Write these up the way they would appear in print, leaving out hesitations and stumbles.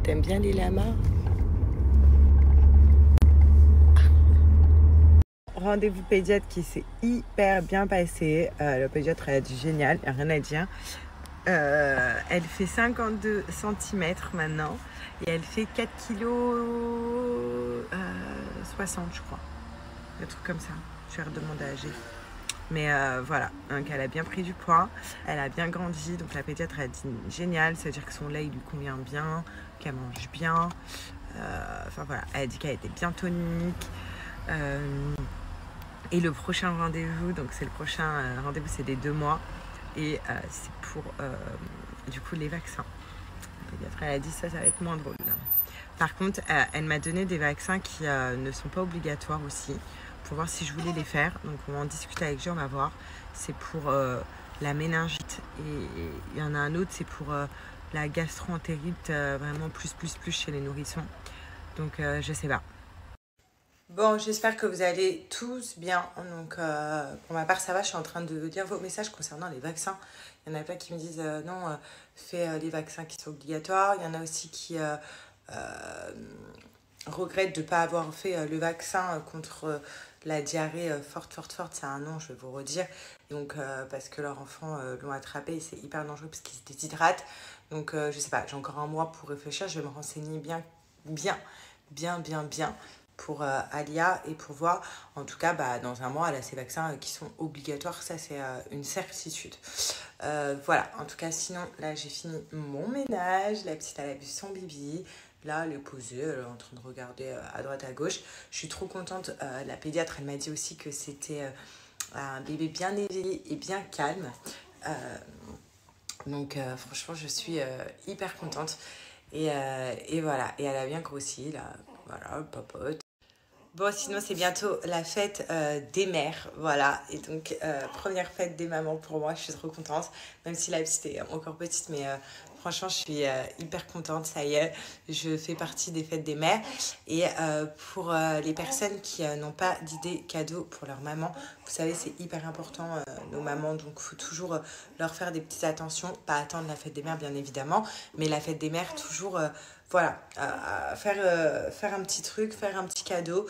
T'aimes bien les lamas? Rendez-vous pédiatre qui s'est hyper bien passé. Le pédiatre elle a dit génial, il n'y a rien à dire. Elle fait 52 cm maintenant et elle fait 4 kg 60 je crois. Un truc comme ça. Je vais redemander à G. Mais voilà, donc elle a bien pris du poids, elle a bien grandi, donc la pédiatre a dit génial, c'est-à-dire que son lait il lui convient bien, qu'elle mange bien. Enfin voilà, elle a dit qu'elle était bien tonique. Et le prochain rendez-vous, donc c'est le prochain rendez-vous, c'est des 2 mois. Et c'est pour du coup les vaccins. La pédiatre elle a dit ça va être moins drôle. Par contre, elle m'a donné des vaccins qui ne sont pas obligatoires aussi, pour voir si je voulais les faire. Donc on va en discuter avec Jean, on va voir. C'est pour la méningite et il y en a un autre, c'est pour la gastro-entérite, vraiment plus chez les nourrissons. Donc je sais pas. Bon, j'espère que vous allez tous bien. Donc, pour ma part, ça va. Je suis en train de lire vos messages concernant les vaccins. Il y en a plein qui me disent non, fais les vaccins qui sont obligatoires. Il y en a aussi qui regrettent de ne pas avoir fait le vaccin contre la diarrhée forte. C'est un nom, je vais vous redire. Donc, parce que leurs enfants l'ont attrapé et c'est hyper dangereux parce qu'ils se déshydratent. Donc, je sais pas, j'ai encore un mois pour réfléchir. Je vais me renseigner bien pour Alia et pour voir, en tout cas, dans un mois, elle a ces vaccins qui sont obligatoires, ça c'est une certitude. Voilà, en tout cas, sinon, là j'ai fini mon ménage, la petite elle a bu son bibi, là elle est posée, elle est en train de regarder à droite à gauche. Je suis trop contente, la pédiatre elle m'a dit aussi que c'était un bébé bien éveillé et bien calme. Donc franchement, je suis hyper contente. Et voilà, et elle a bien grossi, là, voilà, le popote. Bon, sinon, c'est bientôt la fête des mères, voilà. Et donc, première fête des mamans pour moi, je suis trop contente. Même si la petite est encore petite, mais franchement, je suis hyper contente, ça y est. Je fais partie des fêtes des mères. Et pour les personnes qui n'ont pas d'idée cadeau pour leur maman, vous savez, c'est hyper important, nos mamans. Donc, il faut toujours leur faire des petites attentions. Pas attendre la fête des mères, bien évidemment. Mais la fête des mères, toujours... voilà, faire un petit truc, faire un petit cadeau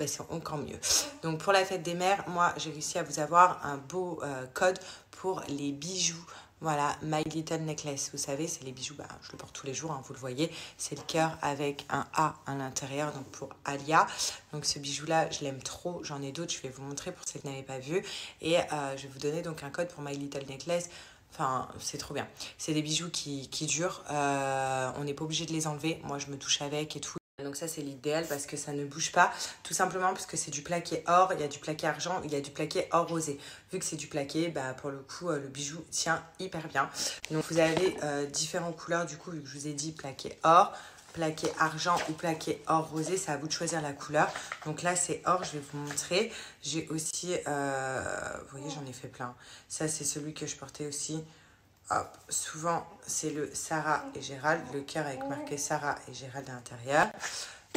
c'est encore mieux. Donc pour la fête des mères, moi j'ai réussi à vous avoir un beau code pour les bijoux. Voilà, My Little Necklace, vous savez, c'est les bijoux, je le porte tous les jours, hein, vous le voyez, c'est le cœur avec un A à l'intérieur, donc pour Alia. Donc ce bijou-là, je l'aime trop, j'en ai d'autres, je vais vous montrer pour ceux qui n'avaient pas vu. Et je vais vous donner donc un code pour My Little Necklace. Enfin, c'est trop bien. C'est des bijoux qui durent. On n'est pas obligé de les enlever. Moi, je me touche avec et tout. Donc ça, c'est l'idéal parce que ça ne bouge pas. Tout simplement parce que c'est du plaqué or, il y a du plaqué argent, il y a du plaqué or rosé. Vu que c'est du plaqué, pour le coup, le bijou tient hyper bien. Donc vous avez différentes couleurs, du coup, vu que je vous ai dit plaqué or, plaqué argent ou plaqué or rosé, c'est à vous de choisir la couleur. Donc là c'est or, je vais vous montrer. J'ai aussi, vous voyez, j'en ai fait plein. Ça c'est celui que je portais aussi. Hop, souvent c'est le Sarah et Gérald, le cœur avec marqué Sarah et Gérald à l'intérieur.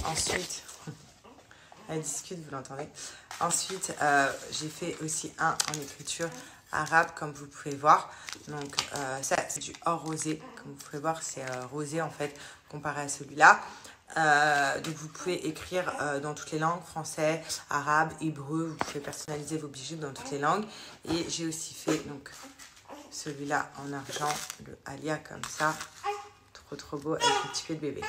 Ensuite, elle discute, vous l'entendez. Ensuite, j'ai fait aussi un en écriture arabe, comme vous pouvez voir. Donc ça c'est du or rosé, comme vous pouvez voir c'est rosé en fait comparé à celui-là. Donc vous pouvez écrire dans toutes les langues, français, arabe, hébreu, vous pouvez personnaliser vos bijoux dans toutes les langues. Et j'ai aussi fait donc celui-là en argent, le Alia comme ça, trop beau avec un petit peu de bébé.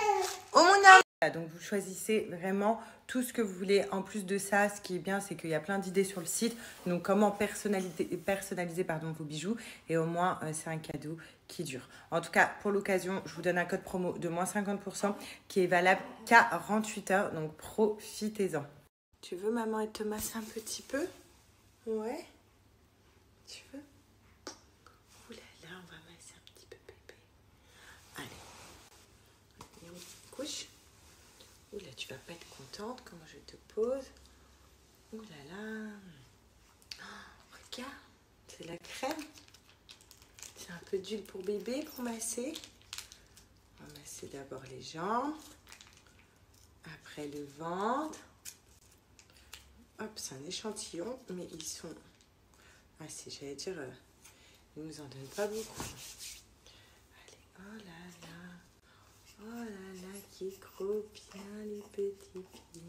Oh mon âme! Donc vous choisissez vraiment tout ce que vous voulez. En plus de ça, ce qui est bien, c'est qu'il y a plein d'idées sur le site. Donc comment personnaliser vos bijoux. Et au moins, c'est un cadeau qui dure. En tout cas, pour l'occasion, je vous donne un code promo de moins 50% qui est valable 48 heures. Donc profitez-en. Tu veux, maman, elle te masse un petit peu? Ouais? Tu veux? Ouh là là, on va masser un petit peu bébé. Allez. Et on couche. Ouh là, tu vas pas être contente comment je te pose. Ouh là là. Oh, regarde, c'est la crème. C'est un peu d'huile pour bébé pour masser. On va masser d'abord les jambes. Après le ventre. Hop, c'est un échantillon, mais ils sont assez, j'allais dire, ils nous en donnent pas beaucoup. Allez, oh là là. Oh là là, qui est trop bien les petits pieds.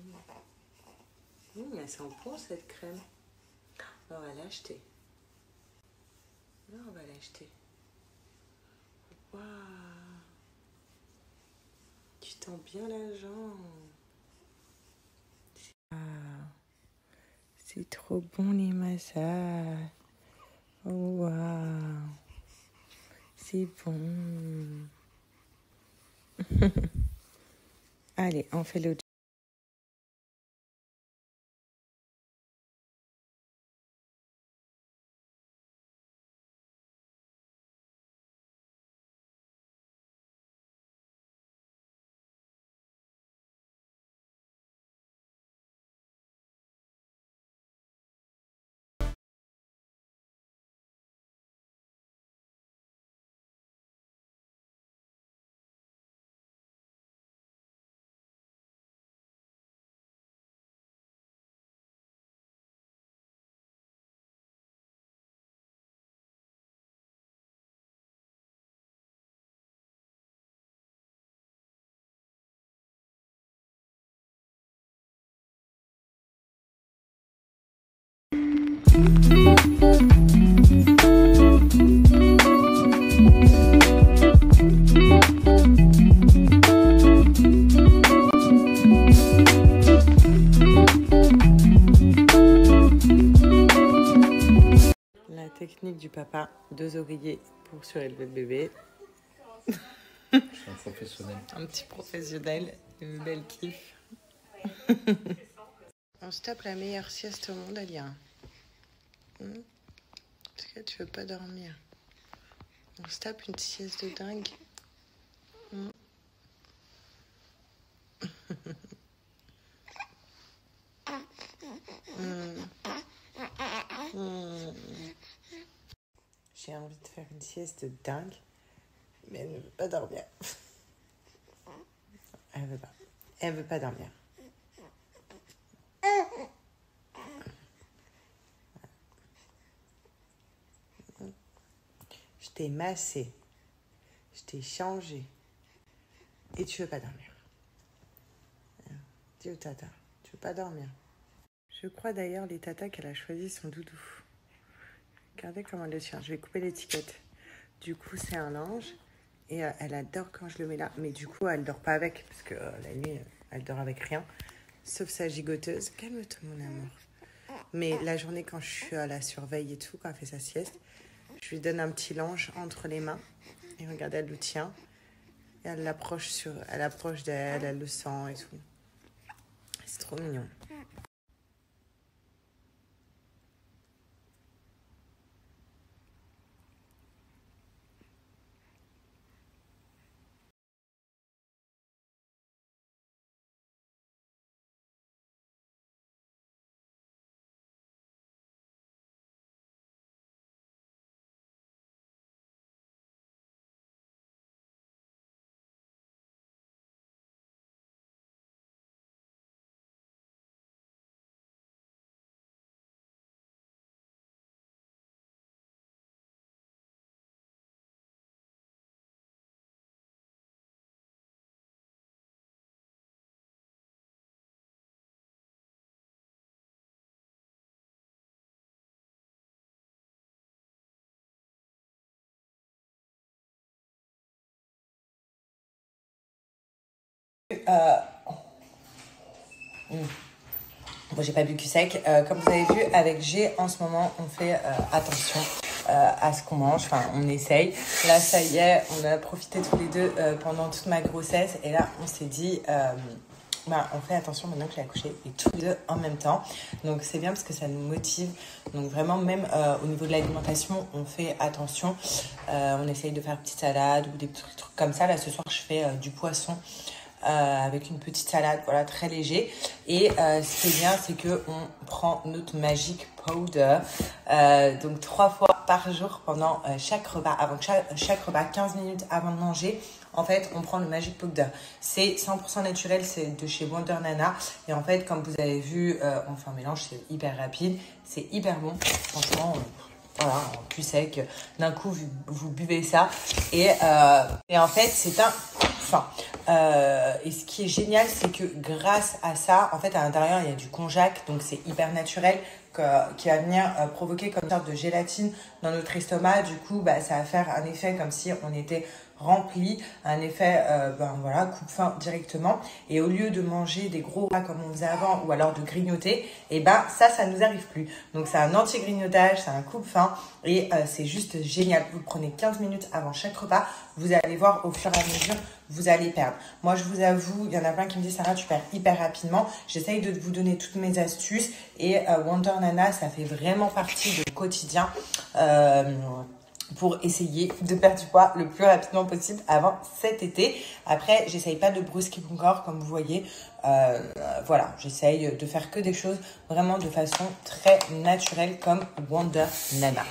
Elle sent bon cette crème. On va l'acheter. Là, on va l'acheter. Waouh! Tu tends bien la jambe. Ah, c'est trop bon les massages. Oh, waouh! C'est bon. Allez, on fait l'autre. La technique du papa, 2 oreillers pour surélever le bébé. Je suis un professionnel. Un petit professionnel, une belle kiff. On se tape la meilleure sieste au monde, Alia. Parce que tu veux pas dormir. On se tape une sieste de dingue. J'ai envie de faire une sieste de dingue, mais elle ne veut pas dormir. Elle veut pas. Elle veut pas dormir. Je t'ai massé. Je t'ai changé. Et tu veux pas dormir. Dis au tata, tu veux pas dormir. Je crois d'ailleurs les tatas qu'elle a choisi son doudou. Regardez comment elle le tient. Je vais couper l'étiquette. Du coup, c'est un ange. Et elle adore quand je le mets là. Mais du coup, elle dort pas avec. Parce que la nuit, elle dort avec rien. Sauf sa gigoteuse. Calme-toi, mon amour. Mais la journée, quand je suis à la surveille et tout, quand elle fait sa sieste, je lui donne un petit linge entre les mains. Et regardez, elle le tient. Et elle l'approche d'elle, elle le sent et tout. C'est trop mignon. Bon, j'ai pas bu cul sec. Comme vous avez vu, avec G, en ce moment, on fait attention à ce qu'on mange. Enfin, on essaye. Là, ça y est, on a profité tous les deux pendant toute ma grossesse. Et là, on s'est dit, on fait attention maintenant que j'ai accouché. Et tous les deux en même temps. Donc, c'est bien parce que ça nous motive. Donc, vraiment, même au niveau de l'alimentation, on fait attention. On essaye de faire petite salade ou des petits trucs comme ça. Là, ce soir, je fais du poisson. Avec une petite salade, voilà, très léger. Et ce qui est bien, c'est qu'on prend notre Magic Powder, donc 3 fois par jour pendant chaque repas, avant chaque repas, 15 minutes avant de manger. En fait, on prend le Magic Powder. C'est 100% naturel, c'est de chez Wonder Nana. Et en fait, comme vous avez vu, on fait un mélange, c'est hyper rapide, c'est hyper bon. Franchement, voilà, en cul sec, d'un coup, vous buvez ça. Et en fait, c'est un... Enfin, Et ce qui est génial, c'est que grâce à ça, en fait, à l'intérieur, il y a du konjac, donc c'est hyper naturel, qui va venir provoquer comme une sorte de gélatine dans notre estomac. Du coup, bah, ça va faire un effet comme si on était rempli, un effet voilà, coupe-faim directement. Et au lieu de manger des gros repas comme on faisait avant ou alors de grignoter, et ben ça nous arrive plus. Donc c'est un anti-grignotage, c'est un coupe-faim et c'est juste génial. Vous prenez 15 minutes avant chaque repas, vous allez voir au fur et à mesure, vous allez perdre. Moi je vous avoue, il y en a plein qui me disent Sarah, tu perds hyper rapidement. J'essaye de vous donner toutes mes astuces et Wonder Nana, ça fait vraiment partie du quotidien. Pour essayer de perdre du poids le plus rapidement possible avant cet été. Après, j'essaye pas de brusquer mon corps, comme vous voyez. Voilà, j'essaye de faire que des choses vraiment de façon très naturelle comme Wonder Nana.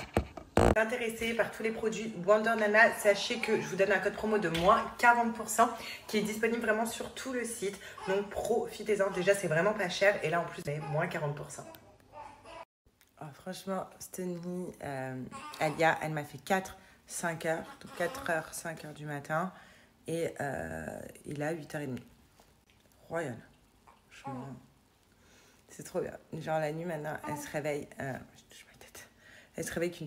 Intéressé par tous les produits Wonder Nana, sachez que je vous donne un code promo de moins 40% qui est disponible vraiment sur tout le site. Donc profitez-en, déjà c'est vraiment pas cher et là en plus vous avez moins 40%. Oh, franchement, cette nuit, Alia, elle m'a fait 4-5 heures, donc 4 heures, 5 heures du matin, et il a 8h30. Royal. Franchement, c'est trop bien. Genre la nuit maintenant, elle se réveille, je touche ma tête, elle se réveille qu'une